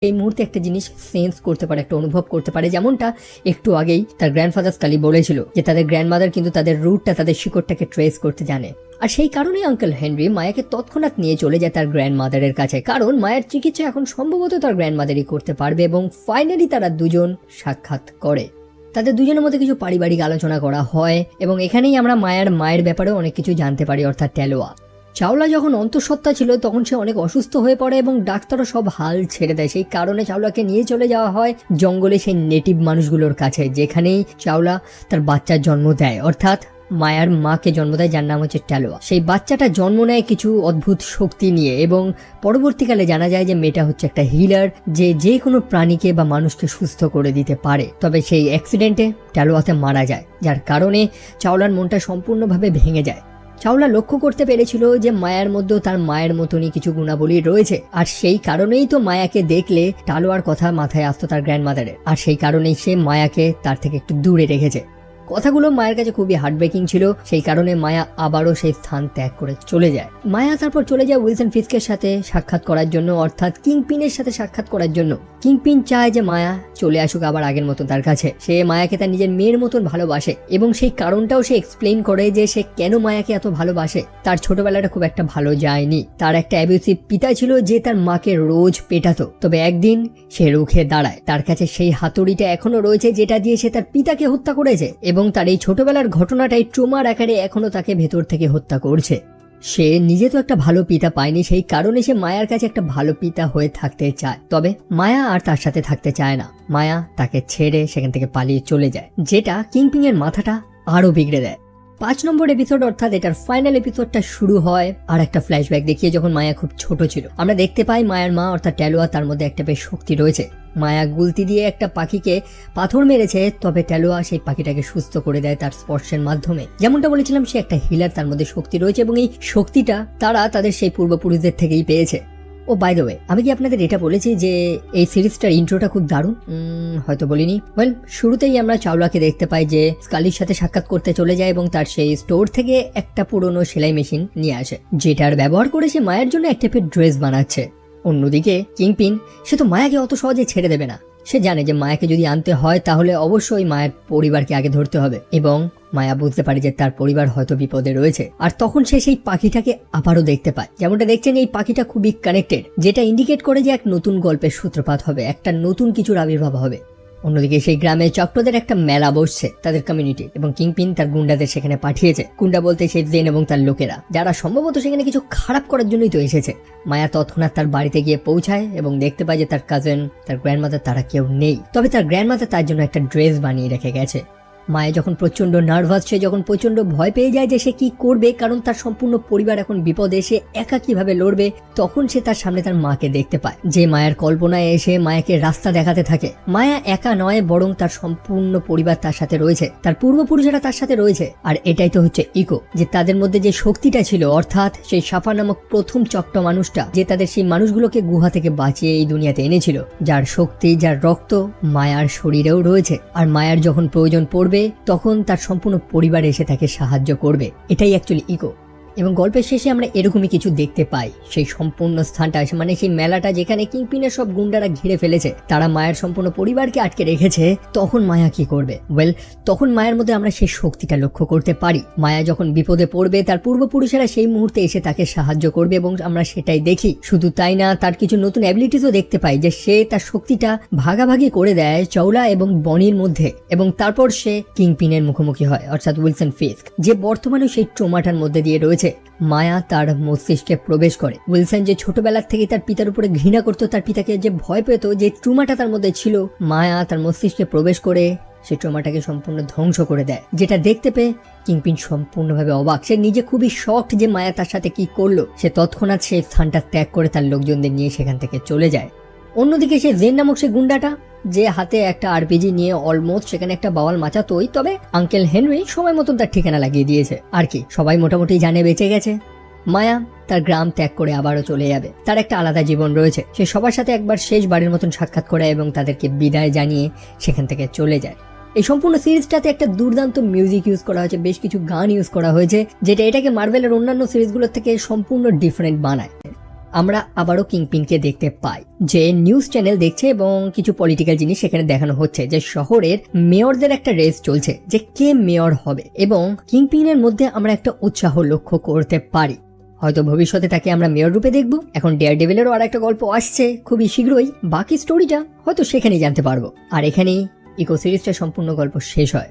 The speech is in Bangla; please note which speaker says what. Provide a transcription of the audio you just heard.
Speaker 1: এই মুহূর্তে একটা জিনিস সেন্স করতে পারে, একটা অনুভব করতে পারে, যেমনটা একটু আগেই তার গ্র্যান্ডফাদার স্কালি বলেছিল যে তাদের গ্র্যান্ডমাদার কিন্তু তাদের রুটটা, তাদের শিকড়টাকে ট্রেস করতে জানে। আর সেই কারণেই আঙ্কেল হেনরি মায়াকে তৎক্ষণাৎ নিয়ে চলে যায় তার গ্র্যান্ডমাদারের কাছে, কারণ মায়ের চিকিৎসা এখন সম্ভবত তার গ্র্যান্ডমাদারই করতে পারবে। এবং ফাইনালি তারা দুজন সাক্ষাৎ করে, তাদের দুজনের মধ্যে কিছু পারিবারিক আলোচনা করা হয় এবং এখানেই আমরা মায়ের ব্যাপারেও অনেক কিছু জানতে পারি, অর্থাৎ টেলোয়া। চাওলা যখন অন্তঃসত্ত্বা ছিল তখন সে অনেক অসুস্থ হয়ে পড়ে এবং ডাক্তারও সব হাল ছেড়ে দেয়। সেই কারণে চাওলাকে নিয়ে চলে যাওয়া হয় জঙ্গলে সেই নেটিভ মানুষগুলোর কাছে, যেখানেই চাওলা তার বাচ্চার জন্ম দেয়, অর্থাৎ মায়ার মাকে জন্ম দেয়, যার নাম হচ্ছে টেলোয়া। সেই বাচ্চাটা জন্ম নেয় কিছু অদ্ভুত শক্তি নিয়ে এবং পরবর্তীকালে জানা যায় যে মেয়েটা হচ্ছে একটা হিলার, যে কোনো প্রাণীকে বা মানুষকে সুস্থ করে দিতে পারে। তবে সেই অ্যাক্সিডেন্টে টেলোয়াতে মারা যায়, যার কারণে চাওলার মনটা সম্পূর্ণভাবে ভেঙে যায়। চাওলা লক্ষ্য করতে পেরেছিল যে মায়ার মধ্যেও তার মায়ের মতনই কিছু গুণাবলী রয়েছে, আর সেই কারণেই তো মায়াকে দেখলে টালোয়ার কথা মাথায় আসতো তার গ্র্যান্ডমাদারের, আর সেই কারণেই সে মায়াকে তার থেকে একটু দূরে রেখেছে। কথাগুলো মায়ের কাছে খুবই হার্টব্রেকিং ছিল, সেই কারণে মায়া আবারও সেই স্থান ত্যাগ করে চলে যায়। মায়া তারপর চলে যায় উইলসন ফিস্কের সাথে সাক্ষাৎ করার জন্য, অর্থাৎ কিংপিনের সাথে সাক্ষাৎ করার জন্য। কিংপিন চায় যে মায়া চলে আসুক আবার আগের মতন তার কাছে। সে মায়াকে তার নিজের মেয়ের মতন ভালোবাসে এবং সেই কারণটাও সে এক্সপ্লেইন করে যে সে কেন মায়াকে এত ভালোবাসে। তার ছোটবেলাটা খুব একটা ভালো যায়নি, তার একটা অ্যাবিউসিভ পিতা ছিল যে তার মাকে রোজ পেটাতো। তবে একদিন সে রুখে দাঁড়ায়, তার কাছে সেই হাতুড়িটা এখনো রয়েছে যেটা দিয়ে সে তার পিতাকে হত্যা করেছে, এবং তার এই ছোটবেলার ঘটনাটাই ট্রমার আকারে এখনো তাকে ভেতর থেকে হত্যা করছে। সে নিজে তো একটা ভালো পিতা পায়নি, সেই কারণে সে মায়ার কাছে একটা ভালো পিতা হয়ে থাকতে চায়। তবে মায়া আর তার সাথে থাকতে চায় না, মায়া তাকে ছেড়ে সেখান থেকে পালিয়ে চলে যায়, যেটা কিংপিং এর মাথাটা আরো বিগড়ে দেয়। 5 নম্বর এপিসোড অর্থাৎ এটার ফাইনাল এপিসোডটা শুরু হয় আর একটা ফ্ল্যাশব্যাক দেখিয়ে, যখন মায়া খুব ছোট ছিল। আমরা দেখতে পাই মায়ের মা অর্থাৎ টেলোয়া, তার মধ্যে একটা বেশ শক্তি রয়েছে। মায়া গুলতি দিয়ে একটা পাখিকে পাথর মেরেছে, তবে টেলোয়া সেই পাখিটাকে সুস্থ করে দেয় তার স্পর্শের মাধ্যমে। যেমনটা বলেছিলাম, সে একটা হিলার, তার মধ্যে শক্তি রয়েছে এবং এই শক্তিটা তারা তাদের সেই পূর্বপুরুষদের থেকেই পেয়েছে। ও বাই দ্য ওয়ে, আমি কি আপনাদের এটা বলেছি যে এই সিরিজটার ইন্ট্রোটা খুব দারুণ? হয়তো বলিনি। ওয়েল, শুরুতেই আমরা চাওলাকে দেখতে পাই যে স্কালির সাথে সাক্ষাৎ করতে চলে যায় এবং তার সেই স্টোর থেকে একটা পুরনো সেলাই মেশিন নিয়ে আসে, যেটার ব্যবহার করে সে মায়ের জন্য এক টাইপের ড্রেস বানাচ্ছে। অন্যদিকে কিংপিন, সে তো মায়াকে অত সহজে ছেড়ে দেবে না। সে জানে যে মায়াকে যদি আনতে হয় তাহলে অবশ্যই মায়ের পরিবারকে আগে ধরতে হবে, এবং মায়া বুঝতে পারে যে তার পরিবার হয়তো বিপদে রয়েছে। আর তখন সে সেই পাখিটাকে আবারও দেখতে পায়। যেমনটা দেখছেন, এই পাখিটা খুবই কানেক্টেড, যেটা ইন্ডিকেট করে যে এক নতুন গল্পের সূত্রপাত হবে, একটা নতুন কিছুর আবির্ভাব হবে। অন্যদিকে সেই গ্রামে চক্রদের একটা মেলা বসছে তাদের কমিউনিটি, এবং কিংপিন তার গুন্ডাদের সেখানে পাঠিয়েছে। গুন্ডা বলতে সেই জেন এবং তার লোকেরা, যারা সম্ভবত সেখানে কিছু খারাপ করার জন্যই তো এসেছে। মায়া তৎক্ষণাৎ তার বাড়িতে গিয়ে পৌঁছায় এবং দেখতে পায় যে তার কাজিন, তার গ্র্যান্ডমাদার, তারা কেউ নেই। তবে তার গ্র্যান্ডমাদার তার জন্য একটা ড্রেস বানিয়ে রেখে গেছে। মায়া যখন প্রচন্ড নার্ভাস, সে যখন প্রচন্ড ভয় পেয়ে যায় যে সে কি করবে, কারণ তার সম্পূর্ণ পরিবার এখন বিপদে, সে একা কিভাবে লড়বে, তখন সে তার সামনে তার মাকে দেখতে পায়, যে মায়ের কল্পনায় এসে মায়াকে রাস্তা দেখাতে থাকে। মায়া একা নয়, বরং তার সম্পূর্ণ পরিবার তার সাথে রয়েছে, তার পূর্বপুরুষেরা তার সাথে রয়েছে। আর এটাই তো হচ্ছে ইকো, যে তাদের মধ্যে যে শক্তিটা ছিল, অর্থাৎ সেই সাফা নামক প্রথম চক্র মানুষটা, যে তাদের সেই মানুষগুলোকে গুহা থেকে বাঁচিয়ে এই দুনিয়াতে এনেছিল, যার শক্তি, যার রক্ত মায়ার শরীরেও রয়েছে। আর মায়ার যখন প্রয়োজন পড়বে তখন তার সম্পূর্ণ পরিবার এসে তাকে সাহায্য করবে। এটাই অ্যাকচুয়ালি ইকো। এবং গল্পের শেষে আমরা এরকমই কিছু দেখতে পাই, সেই সম্পূর্ণ স্থানটা, মানে সেই মেলাটা যেখানে কিংপিনের সব গুন্ডারা ঘিরে ফেলেছে, তারা মায়ের সম্পূর্ণ পরিবারকে আটকে রেখেছে। তখন মায়া কি করবে? ওয়েল, তখন মায়ের মধ্যে আমরা সেই শক্তিটা লক্ষ্য করতে পারি। মায়া যখন বিপদে পড়বে, তার পূর্বপুরুষেরা সেই মুহূর্তে এসে তাকে সাহায্য করবে, এবং আমরা সেটাই দেখি। শুধু তাই না, তার কিছু নতুন অ্যাবিলিটিসও দেখতে পাই, যে সে তার শক্তিটা ভাগাভাগি করে দেয় চাওলা এবং বনির মধ্যে, এবং তারপর সে কিংপিনের মুখোমুখি হয়, অর্থাৎ উইলসন ফিস্ক, যে বর্তমানে সেই ট্রমাটার মধ্যে দিয়ে রয়েছে। মায়া তার মস্তিষ্কে প্রবেশ করে। উইলসন যে ছোটবেলার থেকে তার পিতার উপরে ঘৃণা করত, তার পিতাকে যে ভয় পেত, যে ট্রমাটা তার মধ্যে ছিল, মায়া তার মস্তিষ্কে প্রবেশ করে সেই ট্রমাটাকে সম্পূর্ণ ধ্বংস করে দেয়। যেটা দেখতে পেয়ে কিংপিন সম্পূর্ণভাবে অবাক। সে নিজে খুবই শকড যে মায়া তার সাথে কি করলো। সে তৎক্ষণাৎ সেই স্থানটা ত্যাগ করে তার লোকজনদের নিয়ে সেখান থেকে চলে যায়। অন্যদিকে সে জেন নামক সে গুন্ডাটা, যে হাতে একটা আরপিজি নিয়ে অলমোস্ট সেখানে একটা বাওয়াল মাচাতোই, তবে আঙ্কেল হেনরি সময় মতন তার ঠিকানা লাগিয়ে দিয়েছে। আর কি, সবাই মোটামুটি জানে বেঁচে গেছে। মায়া তার গ্রাম ত্যাগ করে আবারও চলে যাবে, তার একটা আলাদা জীবন রয়েছে। সে সবার সাথে একবার শেষবারের মতন সাক্ষাৎ করে এবং তাদেরকে বিদায় জানিয়ে সেখান থেকে চলে যায়। এই সম্পূর্ণ সিরিজটাতে একটা দুর্দান্ত মিউজিক ইউজ করা হয়েছে, বেশ কিছু গান ইউজ করা হয়েছে, যেটা এটাকে মার্ভেলের অন্যান্য সিরিজগুলোর থেকে সম্পূর্ণ ডিফারেন্ট বানায়। আমরা আবারও কিংপিনকে দেখতে পাই, যে নিউজ চ্যানেল দেখছে এবং কিছু পলিটিক্যাল জিনিস সেখানে দেখানো হচ্ছে, যে শহরের মেয়রদের একটা রেস চলছে যে কে মেয়র হবে, এবং কিংপিনের মধ্যে আমরা একটা উৎসাহ লক্ষ্য করতে পারি। হয়তো ভবিষ্যতে তাকে আমরা মেয়র রূপে দেখব। এখন ডেয়ারডেভিলেরও আর একটা গল্প আসছে খুবই শীঘ্রই, বাকি স্টোরিটা হয়তো সেখানেই জানতে পারবো। আর এখানেই ইকো সিরিজটা সম্পূর্ণ গল্প শেষ হয়।